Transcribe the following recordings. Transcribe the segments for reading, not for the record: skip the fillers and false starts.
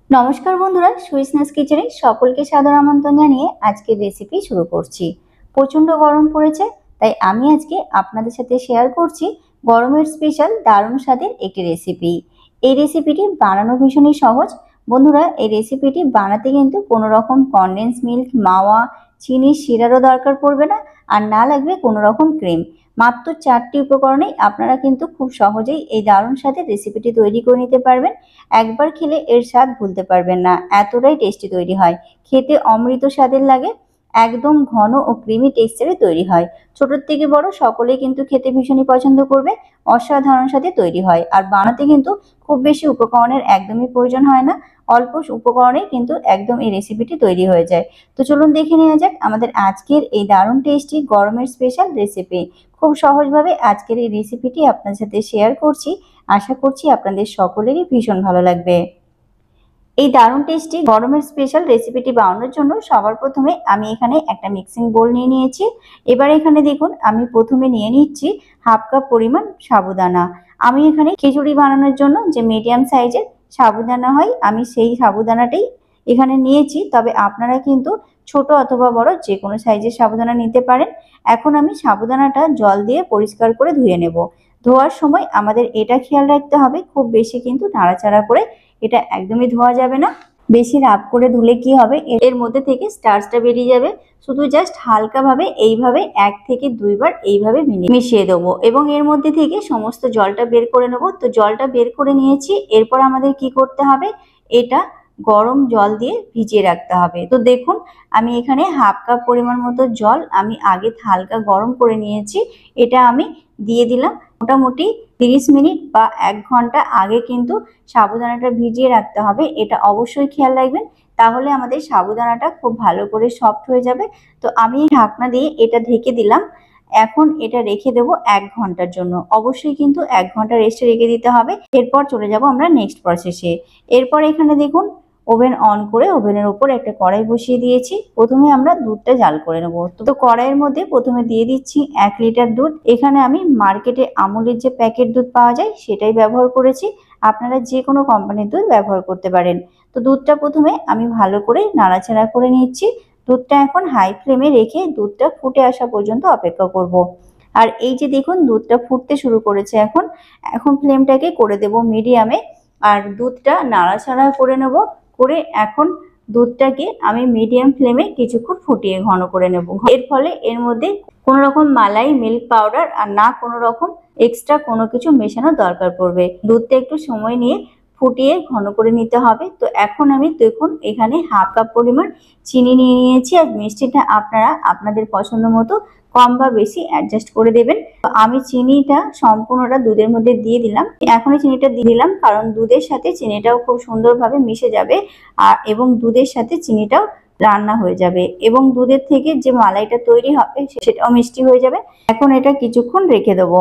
নমস্কার বন্ধুরা, সুইসনেস কিচেনে সকলকে সাদর আমন্ত্রণ জানিয়ে আজকের রেসিপি শুরু করছি। প্রচণ্ড গরম পড়েছে, তাই আমি আজকে আপনাদের সাথে শেয়ার করছি গরমের স্পেশাল দারুণ স্বাদের একটি রেসিপি। এই রেসিপিটি বানানো ভীষণই সহজ। বন্ধুরা, এই রেসিপিটি বানাতে কিন্তু কোনো রকম কনডেন্স মিল্ক, মাওয়া, চিনি, শিরারও দরকার পড়বে না, আর না লাগবে কোনো রকম ক্রিম। মাত্র 4টি উপকরণেই আপনারা কিন্তু খুব সহজেই এই দারুণ স্বাদের রেসিপিটি তৈরি করে নিতে পারবেন। একবার খেলে এর স্বাদ ভুলতে পারবেন না, এতটাই টেস্টি তৈরি হয়। খেতে অমৃত স্বাদের লাগে, একদম ঘন ও ক্রিমি টেক্সচারে তৈরি হয়। ছোটর থেকে বড় সকলেই কিন্তু খেতে ভীষণই পছন্দ করবে। অসাধারণ স্বাদে তৈরি হয়, আর বানাতে কিন্তু খুব বেশি উপকরণের একদমই প্রয়োজন হয় না। অল্প উপকরণেই কিন্তু একদম এই রেসিপিটি তৈরি হয়ে যায়। তো চলুন দেখে নেওয়া যাক আমাদের আজকের এই দারুণ টেস্টি গরমের স্পেশাল রেসিপি। খুব সহজভাবে আজকের এই রেসিপিটি আপনাদের সাথে শেয়ার করছি। আশা করছি আপনাদের সকলেরই ভীষণ ভালো লাগবে। এই দারুণ টেস্টি গরমের স্পেশাল রেসিপিটি বানানোর জন্য সবার প্রথমে আমি এখানে একটা মিক্সিং বোল নিয়ে নিয়েছি। এবার এখানে দেখুন আমি প্রথমে নিয়ে নিচ্ছি হাফ কাপ পরিমাণ সাবুদানা। আমি এখানে খিচুড়ি বানানোর জন্য যে মিডিয়াম সাইজের সাবুদানা হয়, আমি সেই সাবুদানাটাই এখানে নিয়েছি। তবে আপনারা কিন্তু ছোট অথবা বড় যে কোনো সাইজের সাবুদানা নিতে পারেন। এখন আমি সাবুদানাটা জল দিয়ে পরিষ্কার করে ধুয়ে নেব। ধোয়ার সময় আমাদের এটা খেয়াল রাখতে হবে, খুব বেশি কিন্তু নাড়াচাড়া করে এটা একদমই ধোয়া যাবে না। বেশি রাব করে ধুলে কি হবে, এর মধ্যে থেকে স্টার্চটা বেরিয়ে যাবে। শুধু জাস্ট হালকা ভাবে এইভাবে 1 থেকে 2 বার এইভাবে মিশিয়ে দেবো এবং এর মধ্যে থেকে সমস্ত জলটা বের করে নেবো। তো জলটা বের করে নিয়েছি। এরপর আমাদের কি করতে হবে, এটা গরম জল দিয়ে ভিজিয়ে রাখতে হবে। তো দেখুন আমি এখানে হাফ কাপ পরিমাণ মতো জল আমি আগে হালকা গরম করে নিয়েছি। এটা আমি দিয়ে দিলাম। মোটামুটি 30 মিনিট বা 1 ঘন্টা আগে কিন্তু সাবুদানাটা ভিজিয়ে রাখতে হবে। এটা অবশ্যই খেয়াল রাখবেন, তাহলে আমাদের সাবুদানাটা খুব ভালো করে সফট হয়ে যাবে। তো আমি ঢাকনা দিয়ে এটা ঢেকে দিলাম। এখন এটা রেখে দেবো 1 ঘন্টার জন্য। অবশ্যই কিন্তু 1 ঘন্টা রেস্টে রেখে দিতে হবে। এরপর চলে যাব আমরা নেক্সট প্রসেসে। এরপর এখানে দেখুন ওভেন অন করে ওভেনের উপর একটা কড়াই বসিয়ে দিয়েছি। প্রথমে আমরা দুধটা জাল করে নেবো। তো কড়াইয়ের মধ্যে প্রথমে দিয়ে দিচ্ছি 1 লিটার দুধ। এখানে আমি মার্কেটে আমুলের যে প্যাকেট দুধ পাওয়া যায় সেটাই ব্যবহার করেছি। আপনারা যে কোনো কোম্পানির দুধ ব্যবহার করতে পারেন। তো দুধটা প্রথমে আমি ভালো করে নাড়াচাড়া করে নিচ্ছি। দুধটা এখন হাই ফ্লেমে রেখে দুধটা ফুটে আসা পর্যন্ত অপেক্ষা করব। আর এই যে দেখুন দুধটা ফুটতে শুরু করেছে। এখন ফ্লেমটাকে করে দেব মিডিয়ামে, আর দুধটা নাড়াচাড়া করে নেব। করে এখন দুধটাকে আমি মিডিয়াম ফ্লেমে কিছুক্ষণ ফুটিয়ে ঘন করে নেব। এর ফলে এর মধ্যে কোনো রকম মালাই, মিল্ক পাউডার আর না কোনো রকম এক্সট্রা কোনো কিছু মেশানোর দরকার পড়বে। দুধটা একটু সময় নিয়ে ফুটিয়ে ঘন করে নিতে হবে। তো এখন আমি দেখুন এখানে হাফ কাপ পরিমাণ চিনি নিয়ে নিয়েছি। আর মিষ্টিটা আপনারা আপনাদের পছন্দ মতো কম বা বেশি অ্যাডজাস্ট করে দেবেন। তো আমি চিনিটা সম্পূর্ণটা দুধের মধ্যে দিয়ে দিলাম। এখনই চিনিটা দিয়ে দিলাম কারণ দুধের সাথে চিনিটাও খুব সুন্দরভাবে মিশে যাবে, আর এবং দুধের সাথে চিনিটাও রান্না হয়ে যাবে এবং দুধের থেকে যে মালাইটা তৈরি হবে সেটাও মিষ্টি হয়ে যাবে। এখন এটা কিছুক্ষণ রেখে দেবো।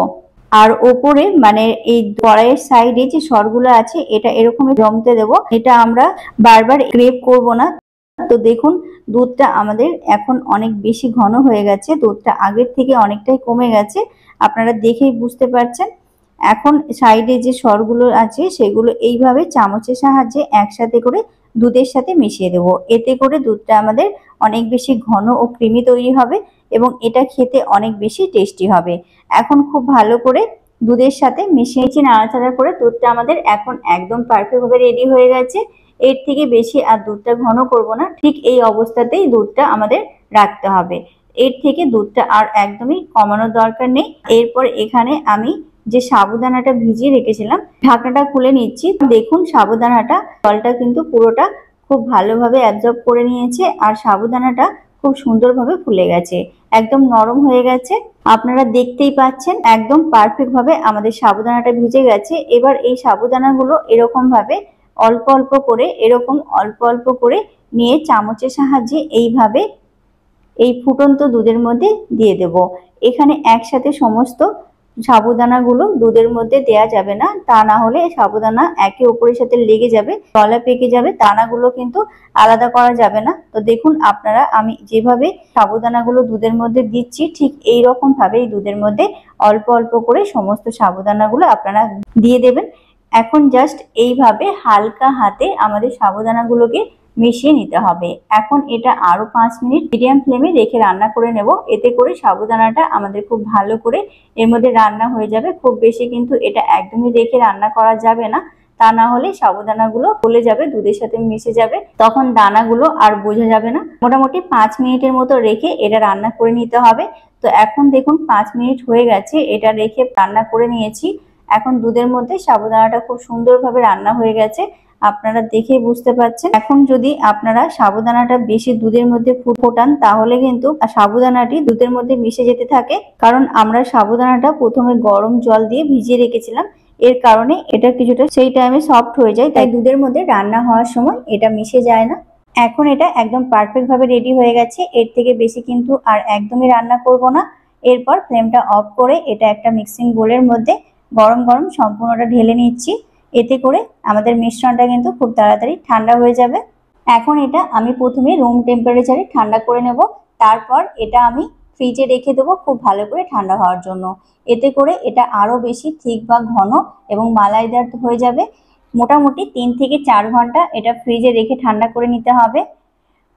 আর ওপরে মানে এই কড়াইয়ের সাইডে যে সরগুলো আছে এটা এরকমই জমতে দেব। এটা আমরা বারবার গ্রেপ করব না। তো দেখুন দুধটা আমাদের এখন অনেক বেশি ঘন হয়ে গেছে, দুধটা আগের থেকে অনেকটাই কমে গেছে, আপনারা দেখেই বুঝতে পারছেন। এখন সাইডে যে সরগুলো আছে সেগুলো এইভাবে চামচের সাহায্যে একসাথে করে দুধের সাথে মিশিয়ে দেবো। এতে করে দুধটা আমাদের অনেক বেশি ঘন ও ক্রিমি তৈরি হবে এবং এটা খেতে অনেক বেশি টেস্টি হবে। এখন খুব ভালো করে দুধের সাথে মিশিয়েছি নাড়াচাড়া করে। দুধটা আমাদের এখন একদম পারফেক্ট ভাবে রেডি হয়ে গেছে। এর থেকে বেশি আর দুধটা ঘন করব না, ঠিক এই অবস্থাতেই দুধটা আমাদের রাখতে হবে। এর থেকে দুধটা আর একদমই কমানোর দরকার নেই। এরপর এখানে আমি যে সাবুদানাটা ভিজিয়ে রেখেছিলাম ঢাকনাটা খুলে নিচ্ছি। দেখুন সাবুদানাটা জলটা কিন্তু পুরোটা খুব ভালোভাবে অ্যাবজর্ব করে নিয়েছে আর সাবুদানাটা খুব সুন্দরভাবে ফুলে গেছে, একদম নরম হয়ে গেছে। আপনারা দেখতেই পাচ্ছেন একদম পারফেক্ট ভাবে আমাদের সাবুদানাটা ভিজে গেছে। এবার এই সাবুদানাগুলো এরকম ভাবে অল্প অল্প করে নিয়ে চামচের সাহায্যে এইভাবে এই ফুটন্ত দুধের মধ্যে দিয়ে দেব। এখানে একসাথে সমস্ত সাবুদানাগুলো দুধের মধ্যে দেয়া যাবে না, তা না হলে সাবুদানা একে অপরের সাথে লেগে যাবে, গলা পেকে যাবে। দানাগুলো কিন্তু আলাদা করা যাবে না। তো দেখুন আপনারা আমি যেভাবে সাবুদানাগুলো দুধের মধ্যে দিচ্ছি ঠিক এই রকম ভাবে দুধের মধ্যে অল্প অল্প করে সমস্ত সাবুদানাগুলো আপনারা দিয়ে দেবেন। এখন জাস্ট এইভাবে হালকা হাতে আমাদের সাবুদানাগুলোকে মিশিয়ে নিতে হবে। এখন এটা আরো 5 মিনিট মিডিয়াম ফ্লেমে রেখে রান্না করে নেব। এতে করে সাবুদানাটা আমাদের খুব ভালো করে এর মধ্যে রান্না হয়ে যাবে। খুব বেশি কিন্তু এটা একদমই রেখে রান্না করা যাবে না, তা না হলে সাবুদানাগুলো গলে যাবে, দুধের সাথে মিশে যাবে, তখন দানাগুলো আর বোঝা যাবে না। মোটামুটি 5 মিনিটের মতো রেখে এটা রান্না করে নিতে হবে। তো এখন দেখুন 5 মিনিট হয়ে গেছে, এটা রেখে রান্না করে নিয়েছি। এখন দুধের মধ্যে সাবুদানাটা খুব সুন্দরভাবে রান্না হয়ে গেছে, আপনারা দেখে বুঝতে পারছেন। এখন যদি আপনারা সাবুদানাটা বেশি দুধের মধ্যে ফোটান তাহলে কিন্তু সাবুদানাটি দুধের মধ্যে মিশে যেতে থাকে, কারণ আমরা সাবুদানাটা প্রথমে গরম জল দিয়ে ভিজিয়ে রেখেছিলাম, এর কারণে এটা কিছুটা সেই টাইমে সফট হয়ে যায়, তাই দুধের মধ্যে রান্না হওয়ার সময় এটা মিশে যায় না। এখন এটা একদম পারফেক্ট ভাবে রেডি হয়ে গেছে, এর থেকে বেশি কিন্তু আর একদমই রান্না করব না। এরপর ফ্লেমটা অফ করে এটা একটা মিক্সিং বোলের মধ্যে গরম গরম সম্পূর্ণটা ঢেলে নিচ্ছি। এতে করে আমাদের মিশ্রণটা কিন্তু খুব তাড়াতাড়ি ঠান্ডা হয়ে যাবে। এখন এটা আমি প্রথমে রুম টেম্পারেচারে ঠান্ডা করে নেব, তারপর এটা আমি ফ্রিজে রেখে দেবো খুব ভালো করে ঠান্ডা হওয়ার জন্য। এতে করে এটা আরো বেশি থিক বা ঘন এবং মালাইদার হয়ে যাবে। মোটামুটি 3 থেকে 4 ঘন্টা এটা ফ্রিজে রেখে ঠান্ডা করে নিতে হবে।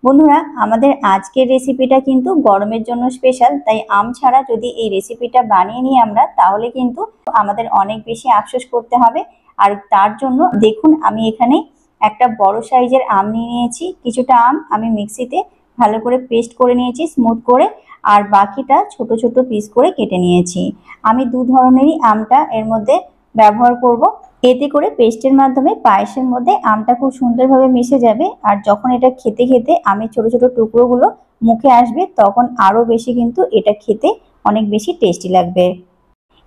বন্ধুরা, আমাদের আজকের রেসিপিটা কিন্তু গরমের জন্য স্পেশাল, তাই আম ছাড়া যদি এই রেসিপিটা বানিয়ে নিই আমরা, তাহলে কিন্তু আমাদের অনেক বেশি আফসোস করতে হবে। আর তার জন্য দেখুন আমি এখানে একটা বড় সাইজের আম নিয়ে নিয়েছি। কিছুটা আম আমি মিক্সিতে ভালো করে পেস্ট করে নিয়েছি স্মুথ করে, আর বাকিটা ছোট ছোট পিস করে কেটে নিয়েছি। আমি 2 ধরনেরই আমটা এর মধ্যে ব্যবহার করব। এতে করে পেস্টের মাধ্যমে পায়েসের মধ্যে আমটা খুব সুন্দরভাবে মিশে যাবে, আর যখন এটা খেতে খেতে আমের ছোট ছোট টুকরোগুলো মুখে আসবে তখন আরো বেশি কিন্তু এটা খেতে অনেক বেশি টেস্টি লাগবে।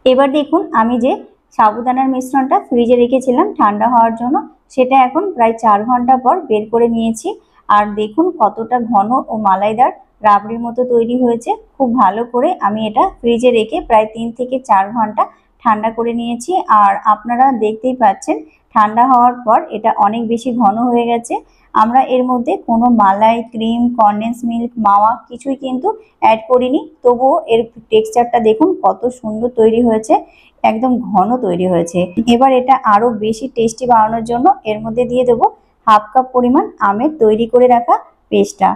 এবার দেখুন আমি যে সাবুদানার মিশ্রণটা ফ্রিজে রেখেছিলাম ঠান্ডা হওয়ার জন্য, সেটা এখন প্রায় 4 ঘন্টা পর বের করে নিয়েছি। আর দেখুন কতটা ঘন ও মালাইদার রাবড়ির মতো তৈরি হয়েছে। খুব ভালো করে আমি এটা ফ্রিজে রেখে প্রায় 3 থেকে 4 ঘন্টা ঠান্ডা করে নিয়েছি। আর আপনারা দেখতেই পাচ্ছেন ঠান্ডা হওয়ার পর এটা অনেক বেশি ঘন হয়ে গেছে। আমরা এর মধ্যে কোনো মালাই, ক্রিম, কনডেন্স মিল্ক, মাওয়া কিছুই কিন্তু অ্যাড করিনি, তবুও এর টেক্সচারটা দেখুন কত সুন্দর তৈরি হয়েছে, একদম ঘন তৈরি হয়েছে। এবার এটা আরো বেশি টেস্টি বানানোর জন্য এর মধ্যে দিয়ে দেবো 1/2 কাপ পরিমাণ আমের তৈরি করে রাখা পেস্টটা।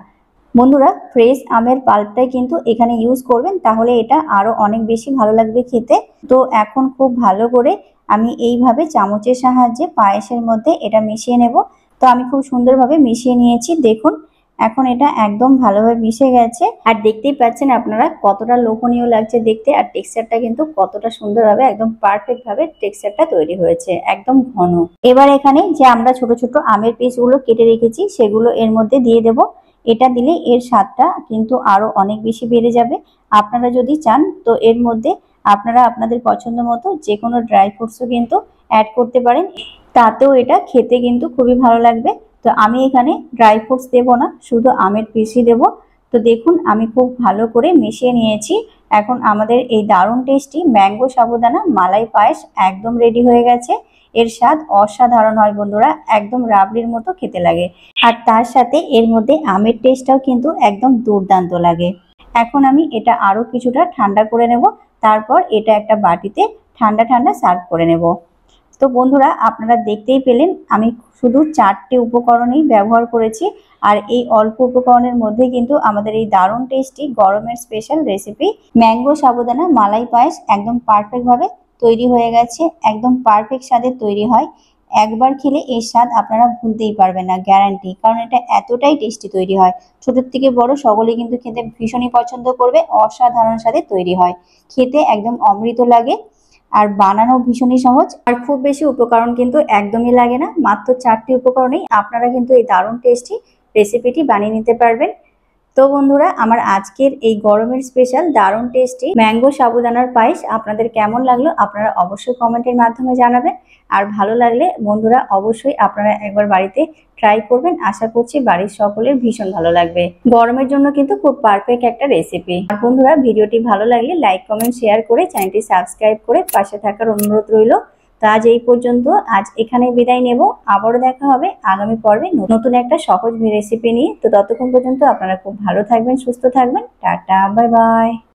বন্ধুরা, ফ্রেশ আমের পাল্পটাই কিন্তু এখানে ইউজ করবেন, তাহলে এটা আরো অনেক বেশি ভালো লাগবে খেতে। তো এখন খুব ভালো করে আমি এইভাবে চামচের সাহায্যে পায়েসের মধ্যে এটা মিশিয়ে নেব। তো আমি খুব সুন্দরভাবে মিশিয়ে নিয়েছি, দেখুন এখন এটা একদম ভালোভাবে মিশে গেছে। আর দেখতেই পাচ্ছেন আপনারা কতটা লোভনীয় লাগছে দেখতে, আর টেক্সচারটা কিন্তু কতটা সুন্দরভাবে একদম পারফেক্ট ভাবে টেক্সচারটা তৈরি হয়েছে, একদম ঘন। এবার এখানে যে আমরা ছোট ছোট আমের পিসগুলো কেটে রেখেছি সেগুলো এর মধ্যে দিয়ে দেব। এটা দিলে এর স্বাদটা কিন্তু আরো অনেক বেশি বেড়ে যাবে। আপনারা যদি চান তো এর মধ্যে আপনারা আপনাদের পছন্দ মতো যে কোনো ড্রাই ফ্রুটসও কিন্তু অ্যাড করতে পারেন, তাতেও এটা খেতে কিন্তু খুবই ভালো লাগবে। তো আমি এখানে ড্রাই ফ্রুটস দেবো না, শুধু আমের পিসই দেব। তো দেখুন আমি খুব ভালো করে মিশিয়ে নিয়েছি। এখন আমাদের এই দারুণ টেস্টি ম্যাঙ্গো সাবুদানা মালাই পায়েস একদম রেডি হয়ে গেছে। এর স্বাদ অসাধারণ হয় বন্ধুরা, একদম রাবড়ির মতো খেতে লাগে, আর তার সাথে এর মধ্যে আমের টেস্টটাও কিন্তু একদম দুর্দান্ত লাগে। এখন আমি এটা আরো কিছুটা ঠান্ডা করে নেব, তারপর এটা একটা বাটিতে ঠান্ডা ঠান্ডা সার্ভ করে নেব। তো বন্ধুরা, আপনারা দেখতেই পেলেন আমি শুধু 4টে উপকরণই ব্যবহার করেছি, আর এই অল্প উপকরণের মধ্যে কিন্তু আমাদের এই দারুণ টেস্টি গরমের স্পেশাল রেসিপি ম্যাঙ্গো সাবুদানা মালাই পায়েস একদম পারফেক্ট ভাবে তৈরি হয়ে গেছে। একদম পারফেক্ট স্বাদের তৈরি হয়, একবার খেলে এর স্বাদ আপনারা ভুলতেই পারবেন না, গ্যারান্টি, কারণ এটা এতটাই টেস্টি তৈরি হয়। ছোট থেকে বড় সকলেই কিন্তু খেতে ভীষণই পছন্দ করবে, অসাধারণ স্বাদে তৈরি হয়, খেতে একদম অমৃত লাগে। আর বানানো ভীষণই সহজ, আর খুব বেশি উপকরণ কিন্তু একদমই লাগে না, মাত্র 4টি উপকরণেই আপনারা কিন্তু এই দারুণ টেস্টি রেসিপিটি বানিয়ে নিতে পারবেন। তো বন্ধুরা, আমার আজকের এই গরমের স্পেশাল দারুণ টেস্টি ম্যাঙ্গো সাবুদানার পায়েস আপনাদের কেমন লাগলো আপনারা অবশ্যই কমেন্টের মাধ্যমে জানাবেন। আর ভালো লাগলে বন্ধুরা অবশ্যই আপনারা একবার বাড়িতে ট্রাই করবেন, আশা করছি বাড়ির সকলের ভীষণ ভালো লাগবে। গরমের জন্য কিন্তু খুব পারফেক্ট একটা রেসিপি। আর বন্ধুরা, ভিডিওটি ভালো লাগলে লাইক, কমেন্ট, শেয়ার করে চ্যানেলটি সাবস্ক্রাইব করে পাশে থাকার অনুরোধ রইল। তো আজ এই পর্যন্ত, আজ এখানে বিদায় নেব। আবারও দেখা হবে আগামী পর্বে নতুন একটা সহজ রেসিপি নিয়ে। তো ততক্ষণ পর্যন্ত আপনারা খুব ভালো থাকবেন, সুস্থ থাকবেন, টাটা, বাই বাই।